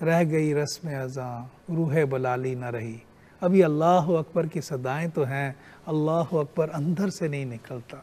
رہ گئی رسم اذاں روح بلالی نہ رہی۔ ابھی اللہ اکبر کی صدائیں تو ہیں، اللہ اکبر اندر سے نہیں نکلتا،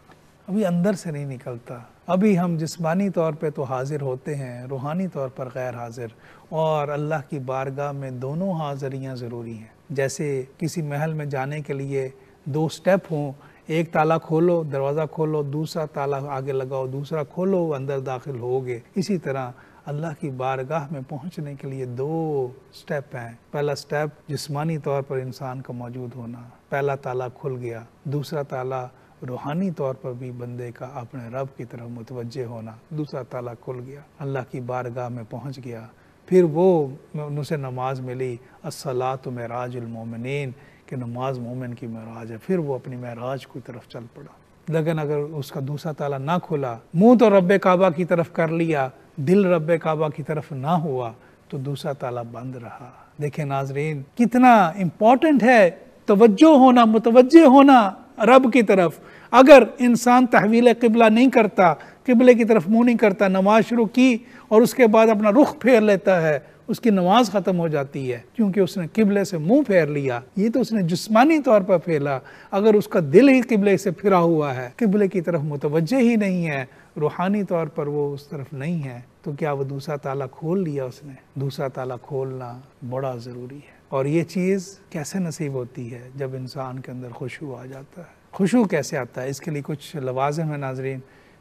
ابھی اندر سے نہیں نکلتا۔ ابھی ہم جسمانی طور پہ تو حاضر ہوتے ہیں، روحانی طور پر غیر حاضر، اور اللہ کی بارگاہ میں دونوں حاضریاں ضروری ہیں۔ جیسے کسی محل میں جانے کے لیے 2 سٹیپ ہوں، ایک تالا کھولو، دروازہ کھولو، دوسرا تالا آگے لگاؤ، دوسرا کھولو، اندر داخل ہوگے۔ اسی طرح اللہ کی بارگاہ میں پہنچنے کے لیے 2 سٹیپ ہیں۔ پہلا سٹیپ جسمانی طور پر انسان کا موجود ہونا، پہلا تالا کھل گیا۔ دوسرا تالا روحانی طور پر بھی بندے کا اپنے رب کی طرف متوجہ ہونا، دوسرا تالا کھل گیا، اللہ کی بارگاہ میں پہنچ گیا۔ پھر وہ اسے نماز ملی، الصلاۃ معراج المومنین، کہ نماز مومن کی معراج ہے۔ پھر وہ اپنی معراج کی طرف چل پڑا۔ لیکن اگر اس کا دوسرا تالا نہ کھلا، منہ تو رب کعبہ کی طرف کر لیا، دل رب کعبہ کی طرف نہ ہوا، تو دوسرا تالا بند رہا۔ دیکھیں ناظرین، کتنا امپورٹنٹ ہے توجہ ہونا، متوجہ ہونا رب کی طرف۔ اگر انسان تحویل قبلہ نہیں کرتا، قبلے کی طرف منہ نہیں کرتا، نماز شروع کی اور اس کے بعد اپنا رخ پھیر لیتا ہے، اس کی نماز ختم ہو جاتی ہے، کیونکہ اس نے قبلے سے منہ پھیر لیا۔ یہ تو اس نے جسمانی طور پر پھیلا، اگر اس کا دل ہی قبلے سے پھرا ہوا ہے، قبلے کی طرف متوجہ ہی نہیں ہے، روحانی طور پر وہ اس طرف نہیں ہے، تو کیا وہ دوسرا تالا کھول لیا اس نے؟ دوسرا تالا کھولنا بڑا ضروری ہے۔ اور یہ چیز کیسے نصیب ہوتی ہے؟ جب انسان کے اندر خشوع آ جاتا ہے۔ خشوع کیسے آتا ہے؟ اس کے لیے کچھ لوازم ہیں ناظرین۔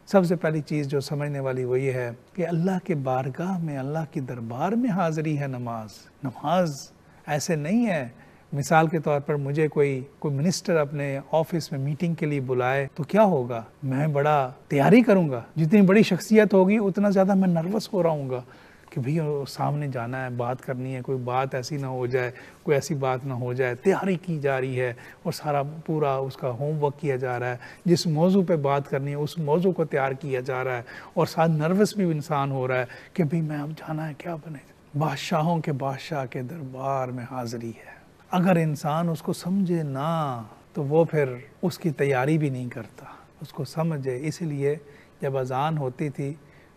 سب سے پہلی چیز جو سمجھنے والی وہ یہ ہے کہ اللہ کے بارگاہ میں، اللہ کی دربار میں حاضری ہے نماز۔ نماز ایسے نہیں ہے، مثال کے طور پر مجھے کوئی منسٹر اپنے آفس میں میٹنگ کے لیے بلائے تو کیا ہوگا؟ میں بڑا تیاری کروں گا، جتنی بڑی شخصیت ہوگی اتنا زیادہ میں نروس ہو رہا ہوں گا کہ بھئی سامنے جانا ہے، بات کرنی ہے، کوئی بات ایسی نہ ہو جائے، کوئی ایسی بات نہ ہو جائے۔ تیاری کی جا رہی ہے اور سارا پورا اس کا ہوم ورک کیا جا رہا ہے، جس موضوع پہ بات کرنی ہے اس موضوع کو تیار کیا جا رہا ہے، اور ساتھ نروس بھی انسان ہو رہا ہے کہ بھئی میں اب جانا ہے، کیا بنے۔ بادشاہوں کے بادشاہ کے دربار میں حاضری ہے۔ اگر انسان اس کو سمجھے نہ تو وہ پھر اس کی تیاری بھی نہیں کرتا، اس کو سمجھے۔ اسی لیے جب اذان ہوتی تھی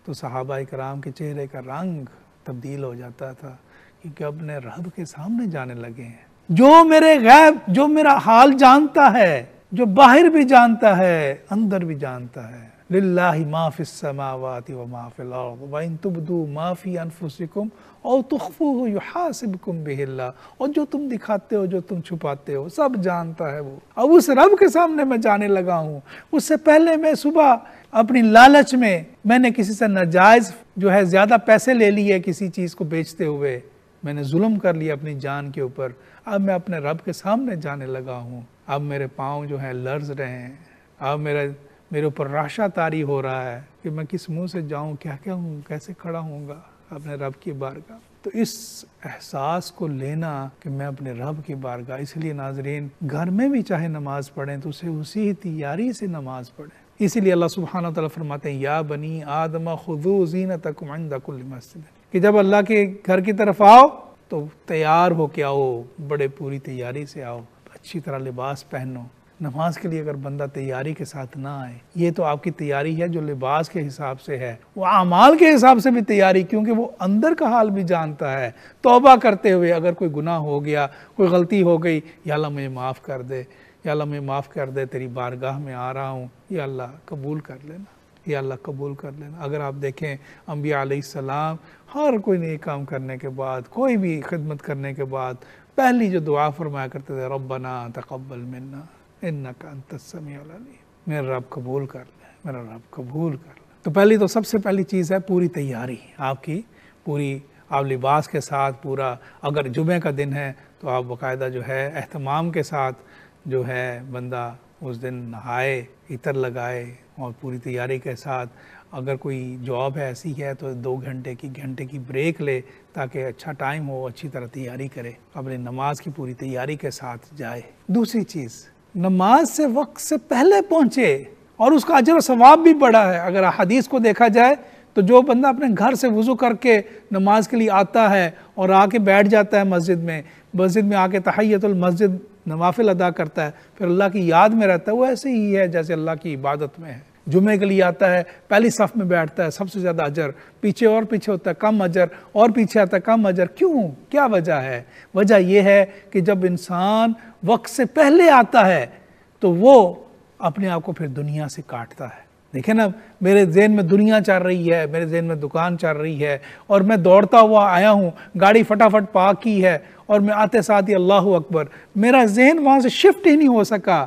تو صحابہ کرام کے چہرے کا رنگ تبدیل ہو جاتا تھا، کیونکہ اپنے رب کے سامنے جانے لگے ہیں۔ جو میرے غیب، جو میرا حال جانتا ہے، جو باہر بھی جانتا ہے، اندر بھی جانتا ہے۔ للہ ما فی السماوات وما فی الارض وان تبدوا ما فی انفسکم او تخفوہ یحاسبکم بہ اللہ، اور جو تم دکھاتے ہو، جو تم چھپاتے ہو، سب جانتا ہے وہ۔ اب اس رب کے سامنے میں جانے لگا ہوں۔ اس سے پہلے میں صبح اپنی لالچ میں نے کسی سے ناجائز جو ہے زیادہ پیسے لے لیے، کسی چیز کو بیچتے ہوئے میں نے ظلم کر لیا اپنی جان کے اوپر۔ اب میں اپنے رب کے سامنے جانے لگا ہوں۔ اب میرے پاؤں جو ہیں لرز رہے ہیں، اب میرے اوپر راشا طاری ہو رہا ہے کہ میں کس منہ سے جاؤں، کیا ہوں، کیسے کھڑا ہوں گا اپنے رب کی بارگاہ۔ تو اس احساس کو لینا کہ میں اپنے رب کی بارگاہ، اس لیے ناظرین گھر میں بھی چاہے نماز پڑھیں تو اسے اسی تیاری سے نماز پڑھیں۔ اسی لیے اللہ سبحانہ وتعالی فرماتے ہیں یا بنی آدم خذوا زینتکم عند کل مسجد، کہ جب اللہ کے گھر کی طرف آؤ تو تیار ہو کے آؤ، بڑے پوری تیاری سے آؤ، اچھی طرح لباس پہنو۔ نماز کے لیے اگر بندہ تیاری کے ساتھ نہ آئے، یہ تو آپ کی تیاری ہے جو لباس کے حساب سے ہے، وہ اعمال کے حساب سے بھی تیاری، کیونکہ وہ اندر کا حال بھی جانتا ہے۔ توبہ کرتے ہوئے اگر کوئی گناہ ہو گیا، کوئی غلطی ہو گئی، یا اللہ مجھے معاف کر دے، یا اللہ مجھے معاف کر دے، تیری بارگاہ میں آ رہا ہوں، یا اللہ قبول کر لینا، یا اللہ قبول کر لینا۔ اگر آپ دیکھیں انبیاء علیہ السلام ہر کوئی نیک کام کرنے کے بعد، کوئی بھی خدمت کرنے کے بعد، پہلی جو دعا فرمایا کرتے تھے ربنا تقبل منا انک انت السمیع العلیم، میرا رب قبول کر لے، میرا رب قبول کر لے۔ تو پہلی تو سب سے پہلی چیز ہے پوری تیاری، آپ کی پوری، آپ لباس کے ساتھ پورا، اگر جمعہ کا دن ہے تو آپ باقاعدہ جو ہے اہتمام کے ساتھ جو ہے بندہ اس دن نہائے، عطر لگائے اور پوری تیاری کے ساتھ، اگر کوئی جاب ہے ایسی ہے تو 2 گھنٹے کی بریک لے تاکہ اچھا ٹائم ہو، اچھی طرح تیاری کرے، اپنی نماز کی پوری تیاری کے ساتھ جائے۔ دوسری چیز، نماز سے وقت سے پہلے پہنچے، اور اس کا اجر و ثواب بھی بڑا ہے۔ اگر حدیث کو دیکھا جائے تو جو بندہ اپنے گھر سے وضو کر کے نماز کے لیے آتا ہے اور آ کے بیٹھ جاتا ہے مسجد میں آ کے تحیۃ المسجد نوافل ادا کرتا ہے، پھر اللہ کی یاد میں رہتا ہے، وہ ایسے ہی ہے جیسے اللہ کی عبادت میں ہے۔ جمعے کے لیے آتا ہے پہلی صف میں بیٹھتا ہے سب سے زیادہ اجر، پیچھے اور پیچھے ہوتا ہے کم اجر، اور پیچھے آتا ہے کم اجر. کیوں؟ کیا وجہ ہے؟ وجہ یہ ہے کہ جب انسان وقت سے پہلے آتا ہے تو وہ اپنے آپ کو پھر دنیا سے کاٹتا ہے. دیکھیں نا، میرے ذہن میں دنیا چل رہی ہے، میرے ذہن میں دکان چل رہی ہے، اور میں دوڑتا ہوا آیا ہوں، گاڑی فٹافٹ پارک کی ہے، اور میں آتے ساتھ ہی اللہ اکبر، میرا ذہن وہاں سے شفٹ ہی نہیں ہو سکا.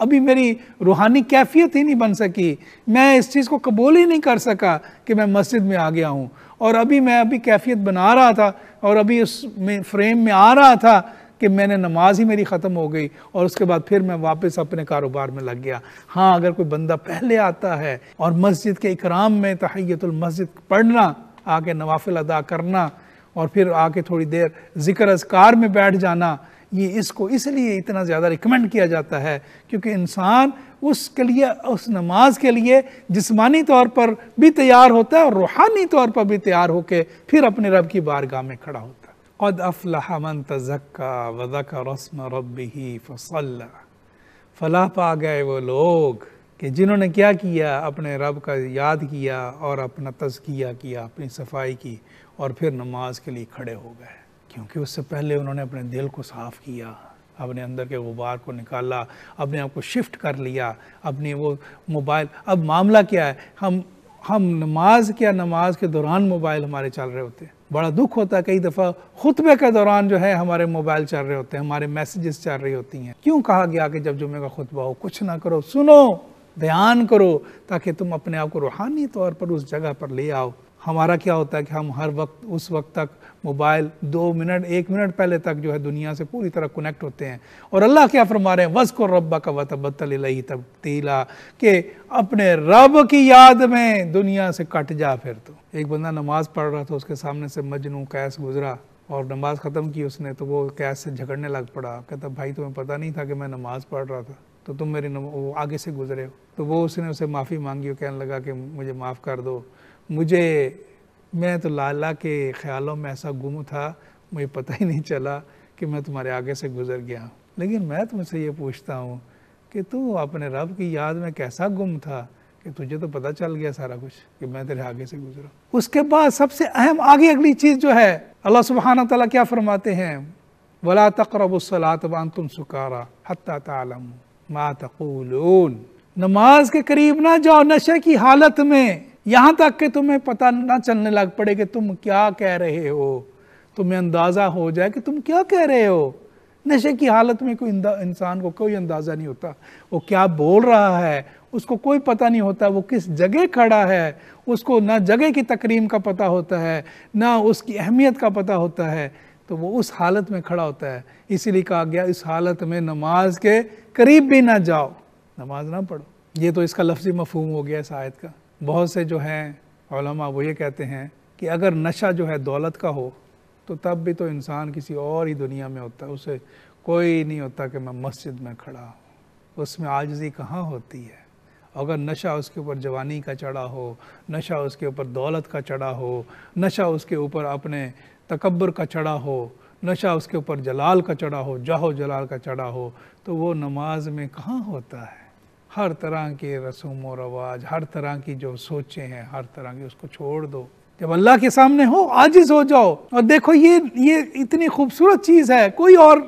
ابھی میری روحانی کیفیت ہی نہیں بن سکی، میں اس چیز کو قبول ہی نہیں کر سکا کہ میں مسجد میں آ گیا ہوں. اور میں کیفیت بنا رہا تھا، اور ابھی اس میں فریم میں آ رہا تھا کہ میں نے نماز ہی میری ختم ہو گئی، اور اس کے بعد پھر میں واپس اپنے کاروبار میں لگ گیا. ہاں، اگر کوئی بندہ پہلے آتا ہے اور مسجد کے اکرام میں تحیت المسجد پڑھنا، آ کے نوافل ادا کرنا، اور پھر آ کے تھوڑی دیر ذکر اذکار میں بیٹھ جانا، یہ اس کو اس لیے اتنا زیادہ ریکمینڈ کیا جاتا ہے کیونکہ انسان اس کے لیے، اس نماز کے لیے جسمانی طور پر بھی تیار ہوتا ہے اور روحانی طور پر بھی تیار ہو کے پھر اپنے رب کی بارگاہ میں کھڑا ہوتا ہے. قد افلح من تزکا وذکر اسم ربہ فصلی. فلاح پا گئے وہ لوگ کہ جنہوں نے کیا کیا، اپنے رب کا یاد کیا اور اپنا تزکیہ کیا، اپنی صفائی کی، اور پھر نماز کے لیے کھڑے ہو گئے. کیونکہ اس سے پہلے انہوں نے اپنے دل کو صاف کیا، اپنے اندر کے غبار کو نکالا، اپنے آپ کو شفٹ کر لیا، اپنی وہ موبائل. اب معاملہ کیا ہے، ہم نماز کے دوران موبائل ہمارے چل رہے ہوتے ہیں. بڑا دکھ ہوتا ہے کئی دفعہ خطبے کے دوران جو ہے ہمارے موبائل چل رہے ہوتے ہیں، ہمارے میسیجز چل رہی ہوتی ہیں. کیوں کہا گیا کہ جب جمعے کا خطبہ ہو کچھ نہ کرو، سنو، دھیان کرو، تاکہ تم اپنے آپ کو روحانی طور پر اس جگہ پر لے آؤ. ہمارا کیا ہوتا ہے کہ ہم ہر وقت اس وقت تک موبائل 2 منٹ 1 منٹ پہلے تک جو ہے دنیا سے پوری طرح کنیکٹ ہوتے ہیں. اور اللہ کیا فرما رہے ہیں، وَاذْكُرْ رَبَّكَ وَتَبَتَّلْ إِلَيْهِ تَبْتِيلًا، کہ اپنے رب کی یاد میں دنیا سے کٹ جا. پھر تو ایک بندہ نماز پڑھ رہا تھا، اس کے سامنے سے مجنوں قیس گزرا اور نماز ختم کی اس نے، تو وہ قیس سے جھگڑنے لگ پڑا. کہتا بھائی تمہیں پتہ نہیں تھا کہ میں نماز پڑھ رہا تھا تو تم میری وہ آگے سے گزرے ہو. تو وہ اس نے اسے معافی مانگی اور کہنے لگا کہ مجھے معاف کر دو، میں تو لالا کے خیالوں میں ایسا گم تھا، مجھے پتہ ہی نہیں چلا کہ میں تمہارے آگے سے گزر گیا. لیکن میں تم سے یہ پوچھتا ہوں کہ تو اپنے رب کی یاد میں کیسا گم تھا کہ تجھے تو پتہ چل گیا سارا کچھ کہ میں تیرے آگے سے گزرا. اس کے بعد سب سے اہم آگے اگلی چیز جو ہے، اللہ سبحانہ تعالیٰ کیا فرماتے ہیں، وَلَا تَقْرَبُوا الصَّلَاةَ وَأَنْتُمْ سُكَارَىٰ حَتَّىٰ تَعْلَمُوا مَا تَقُولُونَ. نماز کے قریب نہ جاؤ نشے کی حالت میں، یہاں تک کہ تمہیں پتہ نہ چلنے لگ پڑے کہ تم کیا کہہ رہے ہو، تمہیں اندازہ ہو جائے کہ تم کیا کہہ رہے ہو. نشے کی حالت میں کوئی انسان کو کوئی اندازہ نہیں ہوتا وہ کیا بول رہا ہے، اس کو کوئی پتہ نہیں ہوتا وہ کس جگہ کھڑا ہے، اس کو نہ جگہ کی تکریم کا پتہ ہوتا ہے نہ اس کی اہمیت کا پتہ ہوتا ہے. تو وہ اس حالت میں کھڑا ہوتا ہے. اسی لیے کہا گیا اس حالت میں نماز کے قریب بھی نہ جاؤ، نماز نہ پڑھو. یہ تو اس کا لفظی مفہوم ہو گیا اس آیت کا. بہت سے جو ہیں علماء وہ یہ کہتے ہیں کہ اگر نشہ جو ہے دولت کا ہو تو تب بھی تو انسان کسی اور ہی دنیا میں ہوتا ہے، اسے کوئی نہیں ہوتا کہ میں مسجد میں کھڑا ہوں، اس میں عاجزی کہاں ہوتی ہے. اگر نشہ اس کے اوپر جوانی کا چڑھا ہو، نشہ اس کے اوپر دولت کا چڑھا ہو، نشہ اس کے اوپر اپنے تکبر کا چڑھا ہو، نشہ اس کے اوپر جلال کا چڑھا ہو، جاہ و جلال کا چڑھا ہو، تو وہ نماز میں کہاں ہوتا ہے. ہر طرح کے رسوم و رواج، ہر طرح کی جو سوچیں ہیں، ہر طرح کی اس کو چھوڑ دو. جب اللہ کے سامنے ہو عاجز ہو جاؤ. اور دیکھو یہ اتنی خوبصورت چیز ہے، کوئی اور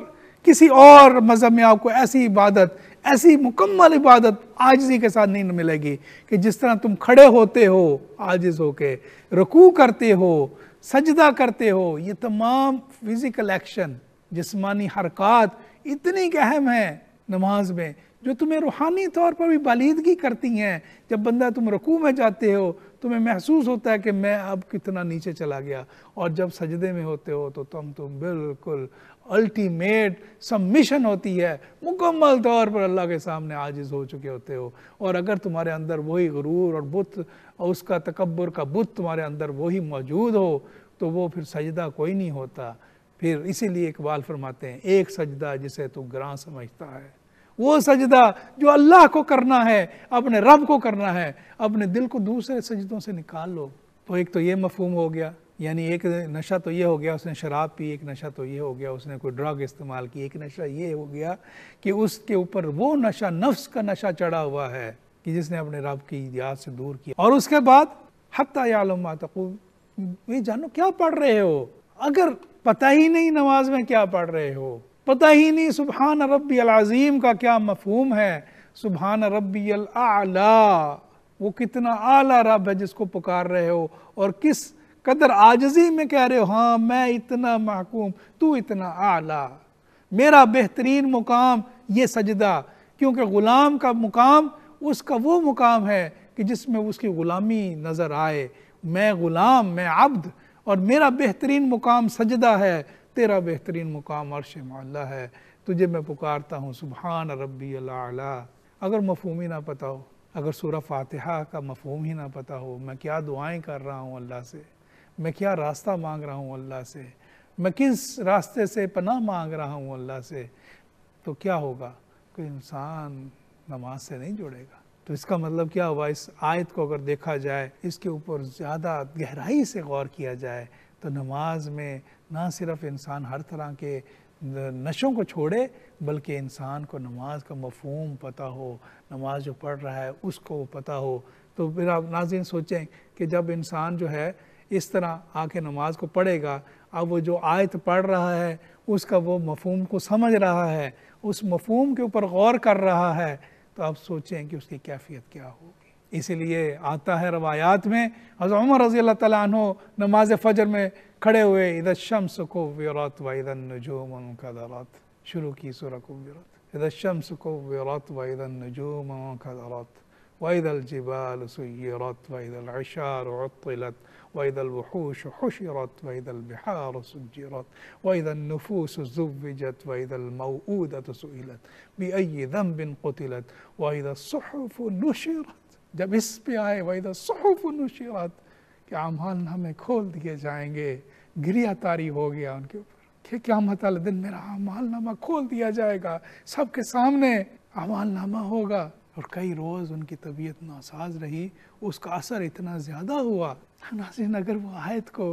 کسی اور مذہب میں آپ کو ایسی عبادت، ایسی مکمل عبادت عاجزی کے ساتھ نہیں ملے گی کہ جس طرح تم کھڑے ہوتے ہو عاجز ہو کے، رکوع کرتے ہو، سجدہ کرتے ہو. یہ تمام فزیکل ایکشن، جسمانی حرکات اتنی اہم ہیں نماز میں جو تمہیں روحانی طور پر بھی بالیدگی کرتی ہیں. جب بندہ تم رکوع میں جاتے ہو تمہیں محسوس ہوتا ہے کہ میں اب کتنا نیچے چلا گیا، اور جب سجدے میں ہوتے ہو تو تم بالکل الٹیمیٹ سبمیشن ہوتی ہے، مکمل طور پر اللہ کے سامنے عاجز ہو چکے ہوتے ہو. اور اگر تمہارے اندر وہی غرور اور بت اور اس کا تکبر کا بت تمہارے اندر وہی موجود ہو تو وہ پھر سجدہ کوئی نہیں ہوتا. پھر اسی لیے اقبال فرماتے ہیں ایک سجدہ جسے تو گراں سمجھتا ہے، وہ سجدہ جو اللہ کو کرنا ہے، اپنے رب کو کرنا ہے، اپنے دل کو دوسرے سجدوں سے نکال لو. تو ایک تو یہ مفہوم ہو گیا، یعنی ایک نشہ تو یہ ہو گیا اس نے شراب پی، ایک نشہ تو یہ ہو گیا اس نے کوئی ڈرگ استعمال کی، ایک نشہ یہ ہو گیا کہ اس کے اوپر وہ نشہ نفس کا نشہ چڑھا ہوا ہے کہ جس نے اپنے رب کی یاد سے دور کیا۔ اور اس کے بعد حتی یعلم ما تقول، یہ جانو کیا پڑھ رہے ہو، اگر پتہ ہی نہیں نماز میں کیا پڑھ رہے ہو، پتہ ہی نہیں سبحان ربی العظیم کا کیا مفہوم ہے، سبحان ربی الاعلی، وہ کتنا اعلیٰ رب ہے جس کو پکار رہے ہو، اور کس قدر عاجزی میں کہہ رہے ہو ہاں میں اتنا محکوم، تو اتنا اعلیٰ، میرا بہترین مقام یہ سجدہ، کیونکہ غلام کا مقام اس کا وہ مقام ہے کہ جس میں اس کی غلامی نظر آئے، میں غلام، میں عبد، اور میرا بہترین مقام سجدہ ہے، تیرا بہترین مقام عرش معلیٰ ہے، تجھے میں پکارتا ہوں سبحان ربی الاعلیٰ۔ اگر مفہوم ہی نہ پتہ ہو، اگر سورہ فاتحہ کا مفہوم ہی نہ پتہ ہو، میں کیا دعائیں کر رہا ہوں اللہ سے، میں کیا راستہ مانگ رہا ہوں اللہ سے، میں کس راستے سے پناہ مانگ رہا ہوں اللہ سے، تو کیا ہوگا کہ انسان نماز سے نہیں جڑے گا۔ تو اس کا مطلب کیا ہوا، اس آیت کو اگر دیکھا جائے، اس کے اوپر زیادہ گہرائی سے غور کیا جائے، تو نماز میں نہ صرف انسان ہر طرح کے نشوں کو چھوڑے، بلکہ انسان کو نماز کا مفہوم پتہ ہو، نماز جو پڑھ رہا ہے اس کو پتہ ہو۔ تو پھر آپ ناظرین سوچیں کہ جب انسان جو ہے اس طرح آ کے نماز کو پڑھے گا، اب وہ جو آیت پڑھ رہا ہے اس کا وہ مفہوم کو سمجھ رہا ہے، اس مفہوم کے اوپر غور کر رہا ہے، تو آپ سوچیں کہ اس کی کیفیت کیا ہوگی۔ اسی لیے آتا ہے روایات میں، حضرت عمر رضی اللہ تعالیٰ عنہ نماز فجر میں کھڑے ہوئے، اذا الشمس کوورت واذا النجوم انکدرت، شروع کی سورہ کوورت، اذا الشمس کوورت واذا النجوم انکدرت واذا الجبال سيرت واذا العشار عطلت واذا الوحوش حشرت واذا البحار سجرت واذا النفوس زوجت واذا الموءودة سئلت بأي ذنب قتلت واذا الصحف نشرت۔ جب اس پہ آئے واذا الصحف نشرت کہ اعمال نامے کھول دیے جائیں گے، گریہ طاری ہو گیا ان کے اوپر کہ قیامت والے دن میرا اعمال نامہ کھول دیا جائے گا، سب کے سامنے اعمال نامہ ہوگا۔ اور کئی روز ان کی طبیعت ناساز رہی، اس کا اثر اتنا زیادہ ہوا۔ ناظرین اگر وہ آیت کو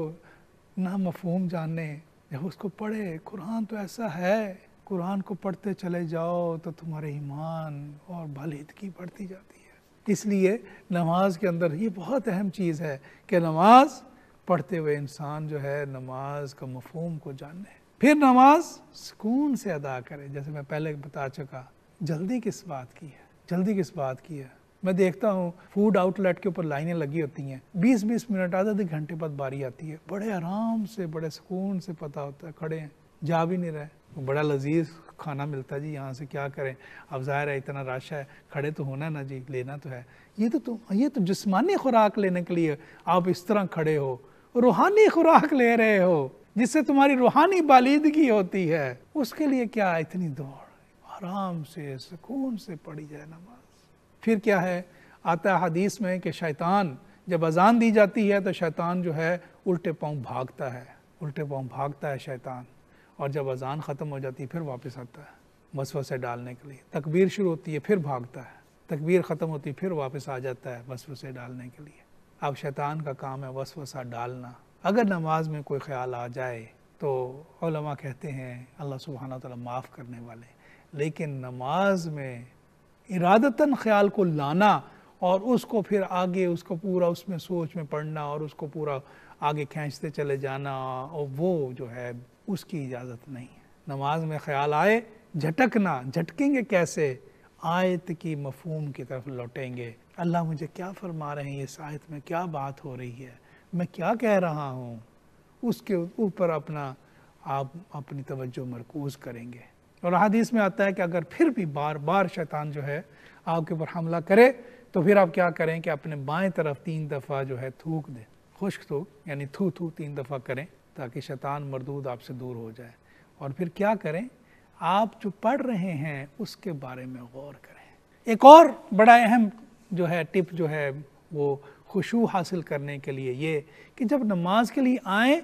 نہ مفہوم جانے، جب اس کو پڑھے، قرآن تو ایسا ہے، قرآن کو پڑھتے چلے جاؤ تو تمہارے ایمان اور بالیدگی بڑھتی جاتی ہے۔ اس لیے نماز کے اندر یہ بہت اہم چیز ہے کہ نماز پڑھتے ہوئے انسان جو ہے نماز کا مفہوم کو جانے، پھر نماز سکون سے ادا کرے۔ جیسے میں پہلے بتا چکا، جلدی کس بات کی ہے، جلدی کس بات کی ہے۔ میں دیکھتا ہوں فوڈ آؤٹ لیٹ کے اوپر لائنیں لگی ہوتی ہیں، 20-20 منٹ آدھے گھنٹے بعد باری آتی ہے، بڑے آرام سے بڑے سکون سے پتہ ہوتا ہے، کھڑے ہیں، جا بھی نہیں رہے، بڑا لذیذ کھانا ملتا ہے جی، یہاں سے کیا کریں، اب ظاہر ہے اتنا رش ہے، کھڑے تو ہونا نا جی، لینا تو ہے۔ یہ تو جسمانی خوراک لینے کے لیے آپ اس طرح کھڑے ہو، روحانی خوراک لے رہے ہو جس سے تمہاری روحانی بالیدگی ہوتی ہے، اس کے لیے کیا اتنی دوڑ، آرام سے سکون سے پڑھی جائے نماز۔ پھر کیا ہے، آتا ہے حدیث میں کہ شیطان جب اذان دی جاتی ہے تو شیطان جو ہے الٹے پاؤں بھاگتا ہے، الٹے پاؤں بھاگتا ہے شیطان، اور جب اذان ختم ہو جاتی ہے پھر واپس آتا ہے وسوسے ڈالنے کے لیے۔ تکبیر شروع ہوتی ہے پھر بھاگتا ہے، تکبیر ختم ہوتی ہے پھر واپس آ جاتا ہے وسوسے ڈالنے کے لیے۔ اب شیطان کا کام ہے وسوسہ ڈالنا۔ اگر نماز میں کوئی خیال آ جائے تو علماء کہتے ہیں اللہ سبحانہ وتعالی معاف کرنے والے، لیکن نماز میں ارادتاً خیال کو لانا اور اس کو پھر آگے اس کو پورا اس میں سوچ میں پڑھنا اور اس کو پورا آگے کھینچتے چلے جانا، اور وہ جو ہے اس کی اجازت نہیں ہے۔ نماز میں خیال آئے، جھٹکنا، جھٹکیں گے کیسے؟ آیت کی مفہوم کی طرف لوٹیں گے، اللہ مجھے کیا فرما رہے ہیں، اس آیت میں کیا بات ہو رہی ہے، میں کیا کہہ رہا ہوں، اس کے اوپر آپ اپنی توجہ مرکوز کریں گے۔ اور حدیث میں آتا ہے کہ اگر پھر بھی بار بار شیطان جو ہے آپ کے اوپر حملہ کرے تو پھر آپ کیا کریں کہ اپنے بائیں طرف 3 دفعہ جو ہے تھوک دیں، خشک تھوک یعنی تھو 3 دفعہ کریں تاکہ شیطان مردود آپ سے دور ہو جائے۔ اور پھر کیا کریں، آپ جو پڑھ رہے ہیں اس کے بارے میں غور کریں۔ ایک اور بڑا اہم جو ہے ٹپ جو ہے وہ خشوع حاصل کرنے کے لیے یہ کہ جب نماز کے لیے آئیں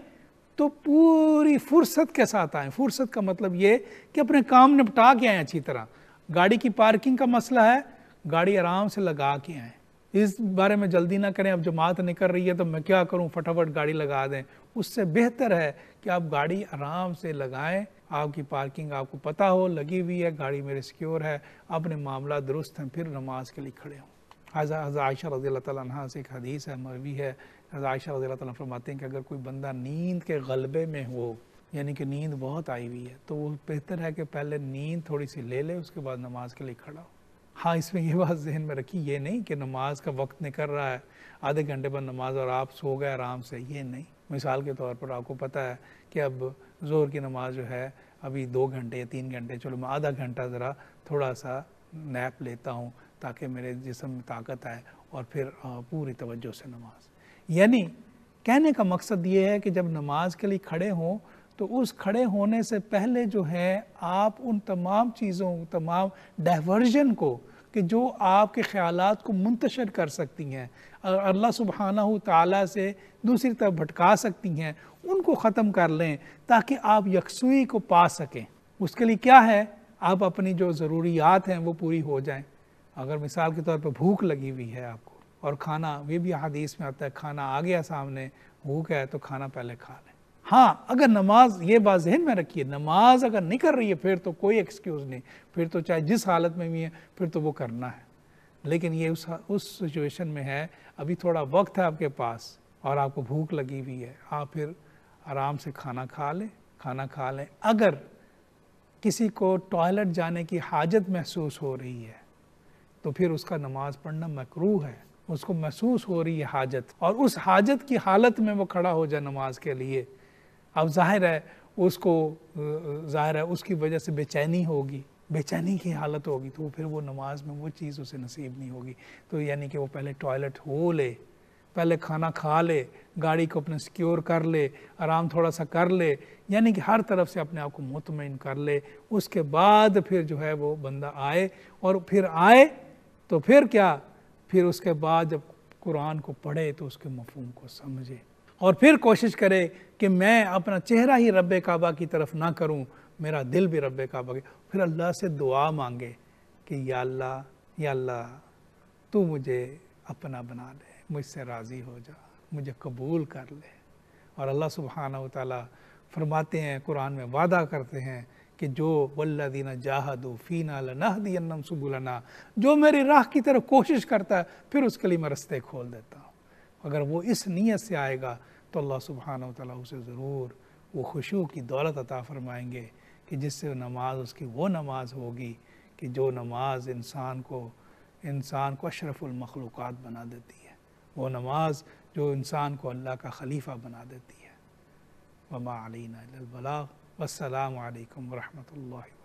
تو پوری فرصت کے ساتھ آئیں۔ فرصت کا مطلب یہ کہ اپنے کام نپٹا کے آئیں اچھی طرح۔ گاڑی کی پارکنگ کا مسئلہ ہے، گاڑی آرام سے لگا کے آئیں، اس بارے میں جلدی نہ کریں اب جماعت نکل رہی ہے تو میں کیا کروں، فٹافٹ گاڑی لگا دیں۔ اس سے بہتر ہے کہ آپ گاڑی آرام سے لگائیں، آپ کی پارکنگ آپ کو پتہ ہو لگی ہوئی ہے، گاڑی میرے سیکیور ہے، اپنے معاملات درست ہیں، پھر نماز کے لیے کھڑے ہوں۔ حضرت عائشہ رضی اللہ تعالیٰ عنہ سے ایک حدیث ہے، مروی ہے، حضرت عائشہ رضی اللہ تعالیٰ فرماتے ہیں کہ اگر کوئی بندہ نیند کے غلبے میں ہو، یعنی کہ نیند بہت آئی ہوئی ہے، تو وہ بہتر ہے کہ پہلے نیند تھوڑی سی لے لے، اس کے بعد نماز کے لیے کھڑا ہو۔ ہاں، اس میں یہ بات ذہن میں رکھی، یہ نہیں کہ نماز کا وقت نکل رہا ہے، آدھے گھنٹے بعد نماز اور آپ سو گئے آرام سے، یہ نہیں۔ مثال کے طور پر آپ کو پتہ ہے کہ اب ظہر کی نماز جو ہے ابھی 2 گھنٹے یا 3 گھنٹے، چلو میں آدھا گھنٹہ ذرا تھوڑا سا نیپ لیتا ہوں تاکہ میرے جسم میں طاقت آئے، اور پھر پوری توجہ سے نماز۔ یعنی کہنے کا مقصد یہ ہے کہ جب نماز کے لیے کھڑے ہوں تو اس کھڑے ہونے سے پہلے جو ہے آپ ان تمام چیزوں، تمام ڈائیورژن کو، کہ جو آپ کے خیالات کو منتشر کر سکتی ہیں اور اللہ سبحانہ تعالیٰ سے دوسری طرف بھٹکا سکتی ہیں، ان کو ختم کر لیں تاکہ آپ یکسوئی کو پا سکیں۔ اس کے لیے کیا ہے؟ آپ اپنی جو ضروریات ہیں وہ پوری ہو جائیں۔ اگر مثال کے طور پر بھوک لگی ہوئی ہے آپ کو، اور کھانا، یہ بھی حدیث میں آتا ہے، کھانا آ گیا سامنے، بھوک ہے تو کھانا پہلے کھا لیں۔ ہاں، اگر نماز، یہ بات ذہن میں رکھیے، نماز اگر نہیں کر رہی ہے پھر تو کوئی ایکسکیوز نہیں، پھر تو چاہے جس حالت میں بھی ہے پھر تو وہ کرنا ہے۔ لیکن یہ اس سچویشن میں ہے، ابھی تھوڑا وقت ہے آپ کے پاس اور آپ کو بھوک لگی ہوئی ہے، آپ پھر آرام سے کھانا کھا لیں۔ اگر کسی کو ٹوائلٹ جانے کی حاجت محسوس ہو رہی ہے تو پھر اس کا نماز پڑھنا مکروہ ہے، اس کو محسوس ہو رہی ہے حاجت، اور اس حاجت کی حالت میں وہ کھڑا ہو جائے نماز کے لیے۔ اب ظاہر ہے اس کی وجہ سے بے چینی ہوگی، بے چینی کی حالت ہوگی، تو پھر وہ نماز میں وہ چیز اسے نصیب نہیں ہوگی۔ تو یعنی کہ وہ پہلے ٹوائلٹ ہو لے، پہلے کھانا کھا لے، گاڑی کو اپنے سیکیور کر لے، آرام تھوڑا سا کر لے، یعنی کہ ہر طرف سے اپنے آپ کو مطمئن کر لے، اس کے بعد پھر جو ہے وہ بندہ آئے، اور پھر آئے تو پھر کیا، پھر اس کے بعد جب قرآن کو پڑھے تو اس کے مفہوم کو سمجھے، اور پھر کوشش کرے کہ میں اپنا چہرہ ہی رب کعبہ کی طرف نہ کروں، میرا دل بھی رب کعبہ کی، پھر اللہ سے دعا مانگے کہ یا اللہ تو مجھے اپنا بنا لے، مجھ سے راضی ہو جا، مجھے قبول کر لے۔ اور اللہ سبحانہ وتعالی فرماتے ہیں، قرآن میں وعدہ کرتے ہیں کہ جو والذین جاہدوا فینا لنہدینہم سبلنا، جو میری راہ کی طرف کوشش کرتا ہے پھر اس کے لیے میں رستے کھول دیتا ہوں۔ اگر وہ اس نیت سے آئے گا تو اللہ سبحانہ وتعالی اسے ضرور وہ خشوع کی دولت عطا فرمائیں گے، کہ جس سے نماز اس کی وہ نماز ہوگی کہ جو نماز انسان کو اشرف المخلوقات بنا دیتی ہے، وہ نماز جو انسان کو اللہ کا خلیفہ بنا دیتی ہے۔ وما علینا الا البلاغ، والسلام علیکم ورحمۃ اللہ۔